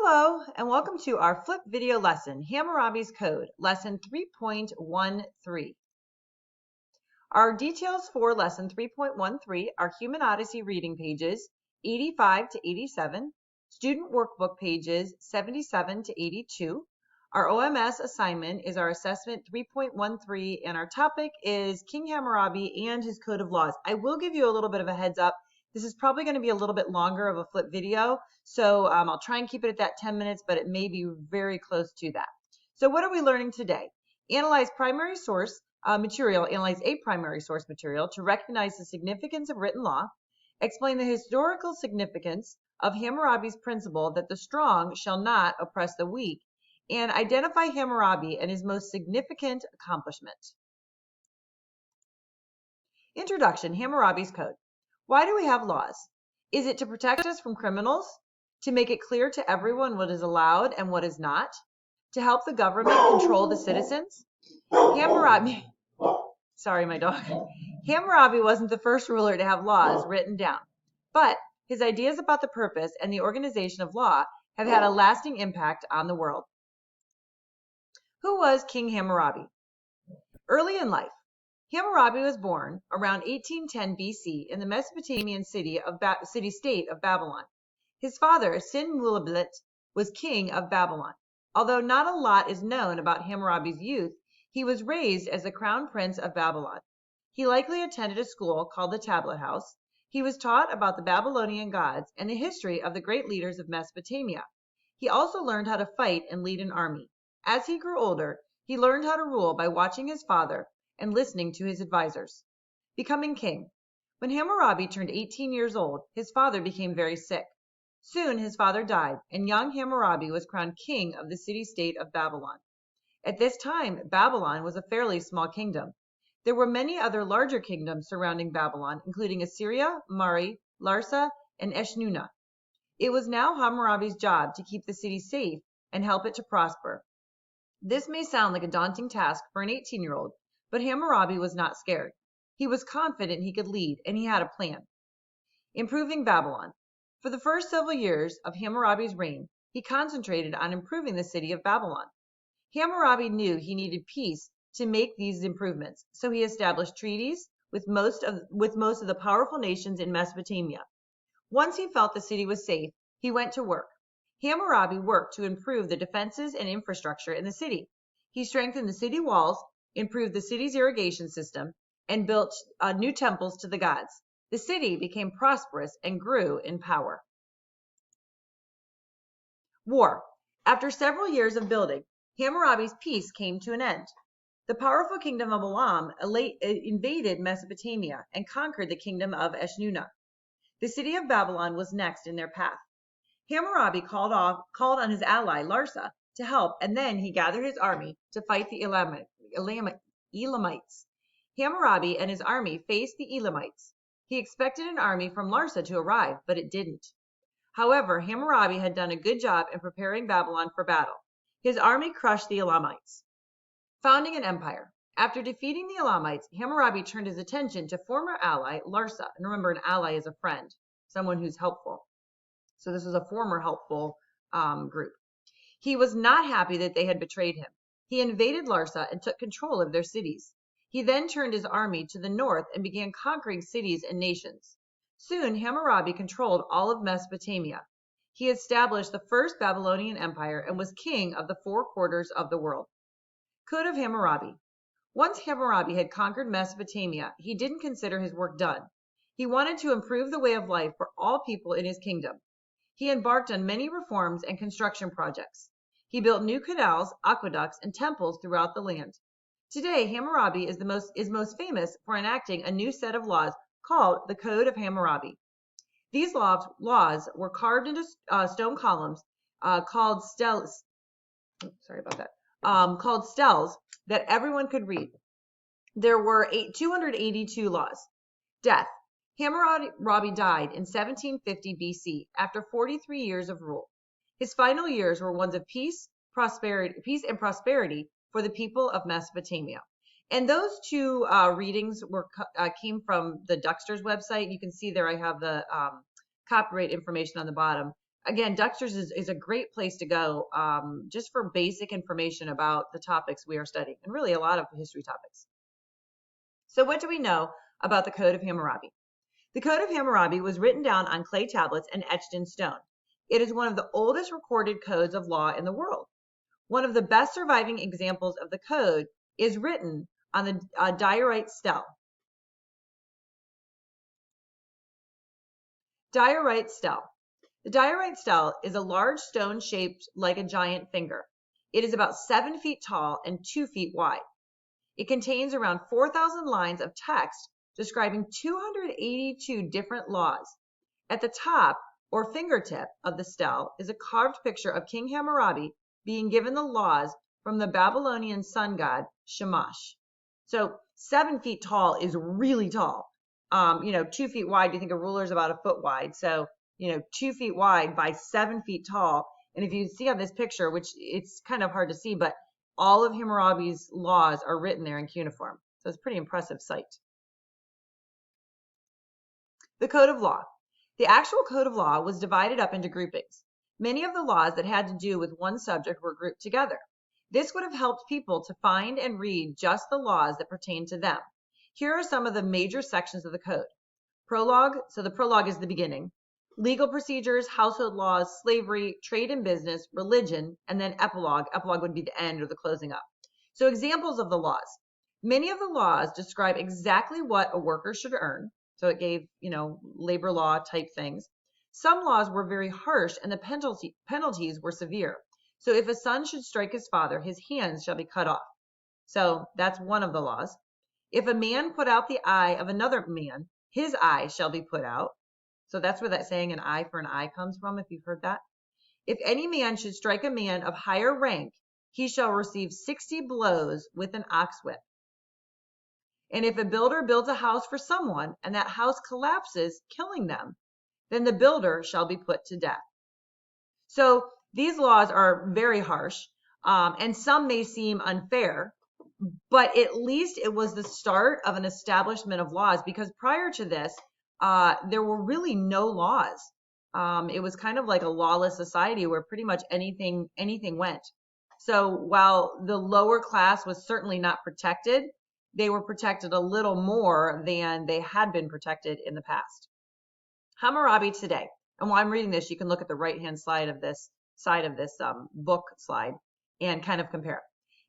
Hello, and welcome to our flip video lesson, Hammurabi's Code, lesson 3.13. Our details for lesson 3.13 are Human Odyssey reading pages 85 to 87, student workbook pages 77 to 82. Our OMS assignment is our assessment 3.13, and our topic is King Hammurabi and his Code of Laws. I will give you a little bit of a heads up. This is probably going to be a little bit longer of a flip video, so I'll try and keep it at that 10 minutes, but it may be very close to that. So what are we learning today? Analyze a primary source material to recognize the significance of written law, explain the historical significance of Hammurabi's principle that the strong shall not oppress the weak, and identify Hammurabi and his most significant accomplishment. Introduction, Hammurabi's Code. Why do we have laws? Is it to protect us from criminals? To make it clear to everyone what is allowed and what is not? To help the government control the citizens? Hammurabi, sorry, my dog. Hammurabi wasn't the first ruler to have laws written down, but his ideas about the purpose and the organization of law have had a lasting impact on the world. Who was King Hammurabi? Early in life, Hammurabi was born around 1810 BC in the Mesopotamian city-state of Babylon. His father, Sin-Mulablit, was king of Babylon. Although not a lot is known about Hammurabi's youth, he was raised as the crown prince of Babylon. He likely attended a school called the Tablet House. He was taught about the Babylonian gods and the history of the great leaders of Mesopotamia. He also learned how to fight and lead an army. As he grew older, he learned how to rule by watching his father and listening to his advisors. Becoming king. When Hammurabi turned 18 years old, his father became very sick. Soon his father died, and young Hammurabi was crowned king of the city-state of Babylon. At this time, Babylon was a fairly small kingdom. There were many other larger kingdoms surrounding Babylon, including Assyria, Mari, Larsa, and Eshnunna. It was now Hammurabi's job to keep the city safe and help it to prosper. This may sound like a daunting task for an 18-year-old, but Hammurabi was not scared. He was confident he could lead, and he had a plan. Improving Babylon. For the first several years of Hammurabi's reign, he concentrated on improving the city of Babylon. Hammurabi knew he needed peace to make these improvements, so he established treaties with most of the powerful nations in Mesopotamia. Once he felt the city was safe, he went to work. Hammurabi worked to improve the defenses and infrastructure in the city. He strengthened the city walls, improved the city's irrigation system, and built new temples to the gods. The city became prosperous and grew in power. War. After several years of building, Hammurabi's peace came to an end. The powerful kingdom of Elam invaded Mesopotamia and conquered the kingdom of Eshnunna. The city of Babylon was next in their path. Hammurabi called on his ally Larsa to help, and then he gathered his army to fight the Elamites. Hammurabi and his army faced the Elamites. He expected an army from Larsa to arrive, but it didn't. However, Hammurabi had done a good job in preparing Babylon for battle. His army crushed the Elamites. Founding an empire. After defeating the Elamites, Hammurabi turned his attention to former ally Larsa. And remember, an ally is a friend, someone who's helpful. So this was a former helpful group. He was not happy that they had betrayed him. He invaded Larsa and took control of their cities. He then turned his army to the north and began conquering cities and nations. Soon, Hammurabi controlled all of Mesopotamia. He established the first Babylonian empire and was king of the 4 quarters of the world. Code of Hammurabi. Once Hammurabi had conquered Mesopotamia, he didn't consider his work done. He wanted to improve the way of life for all people in his kingdom. He embarked on many reforms and construction projects. He built new canals, aqueducts, and temples throughout the land. Today, Hammurabi is most famous for enacting a new set of laws called the Code of Hammurabi. These laws were carved into stone columns called stels. Called stels that everyone could read. There were 282 laws. Death. Hammurabi died in 1750 BC after 43 years of rule. His final years were ones of peace and prosperity for the people of Mesopotamia. And those two readings came from the Duxter's website. You can see there I have the copyright information on the bottom. again, Dexter's is a great place to go just for basic information about the topics we are studying, and really a lot of history topics. So what do we know about the Code of Hammurabi? The Code of Hammurabi was written down on clay tablets and etched in stone. It is one of the oldest recorded codes of law in the world. One of the best surviving examples of the code is written on the diorite stele. Diorite stele. The diorite stele is a large stone shaped like a giant finger. It is about 7 feet tall and 2 feet wide. It contains around 4,000 lines of text describing 282 different laws. At the top or fingertip of the stele is a carved picture of King Hammurabi being given the laws from the Babylonian sun god Shamash. So 7 feet tall is really tall. 2 feet wide, you think a ruler is about a foot wide. So, 2 feet wide by 7 feet tall. And if you see on this picture, which it's kind of hard to see, but all of Hammurabi's laws are written there in cuneiform. So it's a pretty impressive sight. The Code of Law. The actual Code of Law was divided up into groupings. Many of the laws that had to do with one subject were grouped together. This would have helped people to find and read just the laws that pertain to them. Here are some of the major sections of the code. Prologue, so the prologue is the beginning. Legal procedures, household laws, slavery, trade and business, religion, and then epilogue. Epilogue would be the end or the closing up. So examples of the laws. Many of the laws describe exactly what a worker should earn. So it gave, labor law type things. Some laws were very harsh and the penalties were severe. So if a son should strike his father, his hands shall be cut off. So that's one of the laws. If a man put out the eye of another man, his eye shall be put out. So that's where that saying an eye for an eye comes from, if you've heard that. If any man should strike a man of higher rank, he shall receive 60 blows with an ox whip. And if a builder builds a house for someone and that house collapses, killing them, then the builder shall be put to death. So these laws are very harsh, and some may seem unfair, but at least it was the start of an establishment of laws, because prior to this, there were really no laws. It was kind of like a lawless society where pretty much anything went. So while the lower class was certainly not protected, they were protected a little more than they had been protected in the past. Hammurabi today, and while I'm reading this, you can look at the right-hand side of this book slide and kind of compare.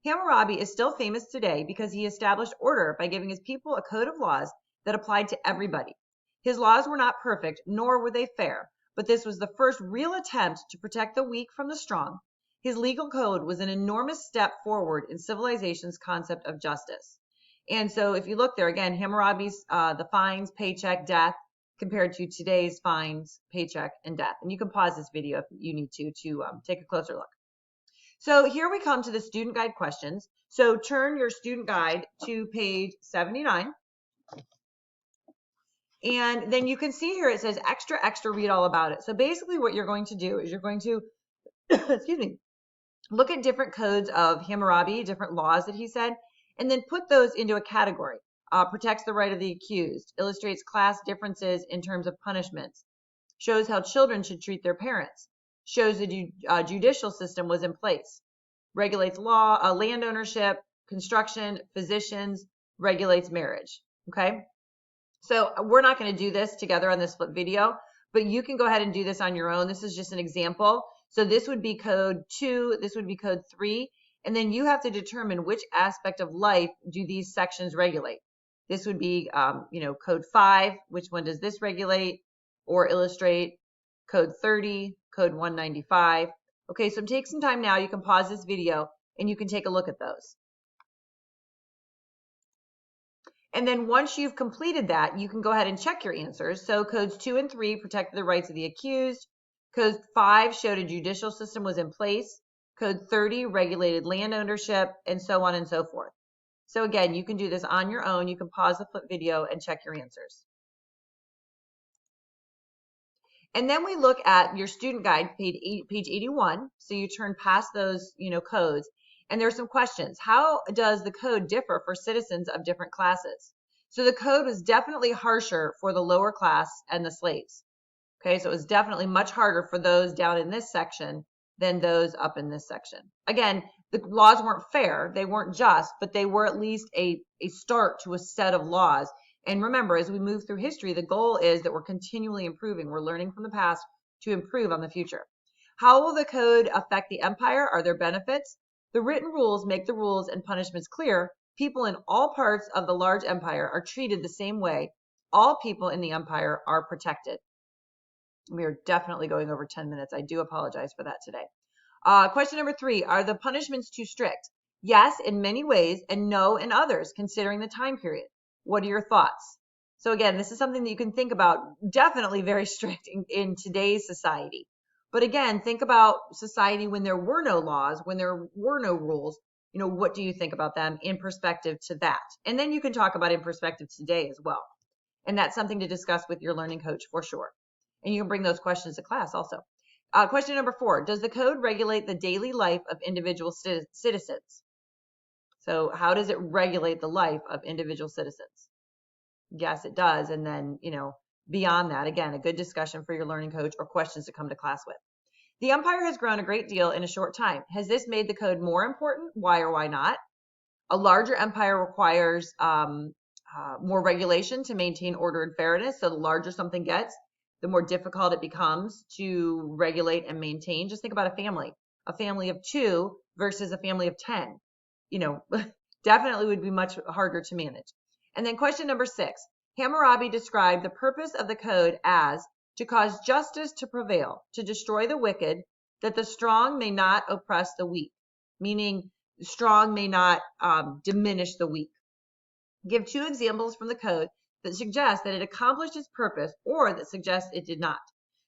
Hammurabi is still famous today because he established order by giving his people a code of laws that applied to everybody. His laws were not perfect, nor were they fair, but this was the first real attempt to protect the weak from the strong. His legal code was an enormous step forward in civilization's concept of justice. And so if you look there again, Hammurabi's the fines, paycheck, death, compared to today's fines, paycheck, and death. And you can pause this video if you need to take a closer look. So here we come to the student guide questions. So turn your student guide to page 79. And then you can see here it says extra, read all about it. So basically what you're going to do is you're going to, excuse me, look at different codes of Hammurabi, different laws that he said, and then put those into a category. Protects the right of the accused, illustrates class differences in terms of punishments, shows how children should treat their parents, shows the judicial system was in place, regulates law, land ownership, construction, physicians, regulates marriage. Okay, so we're not going to do this together on this flip video, but you can go ahead and do this on your own. This is just an example. So this would be code 2, this would be code 3, and then you have to determine which aspect of life do these sections regulate. This would be, code 5. Which one does this regulate or illustrate? Code 30, code 195. Okay, so take some time now. You can pause this video and you can take a look at those. And then once you've completed that, you can go ahead and check your answers. So codes 2 and 3 protected the rights of the accused. Code 5 showed a judicial system was in place. Code 30 regulated land ownership, and so on and so forth. So again, you can do this on your own. You can pause the flip video and check your answers. And then we look at your student guide, page 81. So you turn past those, codes, and there's some questions. How does the code differ for citizens of different classes? So the code was definitely harsher for the lower class and the slaves. Okay, so it was definitely much harder for those down in this section than those up in this section. Again, the laws weren't fair, they weren't just, but they were at least a start to a set of laws. And remember, as we move through history, the goal is that we're continually improving. We're learning from the past to improve on the future. How will the code affect the empire? Are there benefits? The written rules make the rules and punishments clear. People in all parts of the large empire are treated the same way. All people in the empire are protected. We are definitely going over 10 minutes. I do apologize for that today. Question number 3, are the punishments too strict? Yes, in many ways, and no in others, considering the time period. What are your thoughts? So again, this is something that you can think about, definitely very strict in today's society. But again, think about society when there were no laws, when there were no rules. You know, what do you think about them in perspective to that? And then you can talk about in perspective today as well. And that's something to discuss with your learning coach for sure. And you can bring those questions to class also. Question number 4, does the code regulate the daily life of individual citizens? So how does it regulate the life of individual citizens? Yes, it does. And then, you know, beyond that, again, a good discussion for your learning coach or questions to come to class with. The empire has grown a great deal in a short time. Has this made the code more important? Why or why not? A larger empire requires more regulation to maintain order and fairness. So the larger something gets, the more difficult it becomes to regulate and maintain. Just think about a family of 2 versus a family of 10, you know, definitely would be much harder to manage. And then question number 6, Hammurabi described the purpose of the code as to cause justice to prevail, to destroy the wicked, that the strong may not oppress the weak, meaning the strong may not diminish the weak. Give 2 examples from the code that suggest that it accomplished its purpose or that suggest it did not.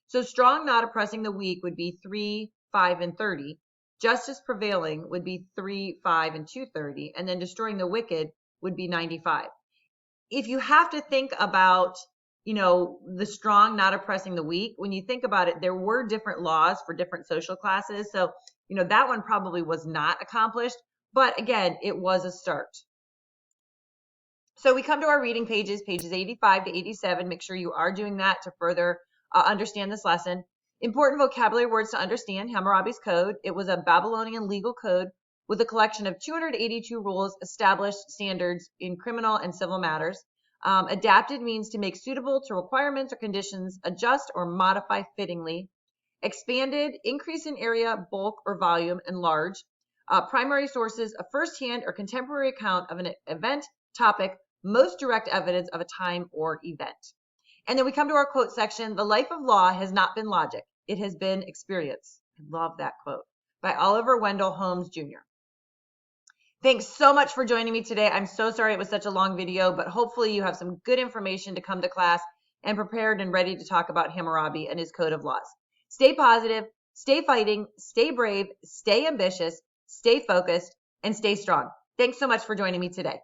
So strong not oppressing the weak would be 3, 5, and 30. Justice prevailing would be 3, 5, and 230. And then destroying the wicked would be 95. If you have to think about, you know, the strong not oppressing the weak, when you think about it, there were different laws for different social classes. So, you know, that one probably was not accomplished. But again, it was a start. So we come to our reading pages 85 to 87. Make sure you are doing that to further understand this lesson. Important vocabulary words to understand. Hammurabi's code. It was a Babylonian legal code with a collection of 282 rules, established standards in criminal and civil matters. Adapted means to make suitable to requirements or conditions, adjust or modify fittingly. Expanded, increase in area, bulk or volume, enlarge. Primary sources, a first-hand or contemporary account of an event, topic, most direct evidence of a time or event. And then we come to our quote section. The life of law has not been logic. It has been experience. I love that quote by Oliver Wendell Holmes Jr. Thanks so much for joining me today. I'm so sorry it was such a long video, but hopefully you have some good information to come to class and prepared and ready to talk about Hammurabi and his code of laws. Stay positive, stay fighting, stay brave, stay ambitious, stay focused, and stay strong. Thanks so much for joining me today.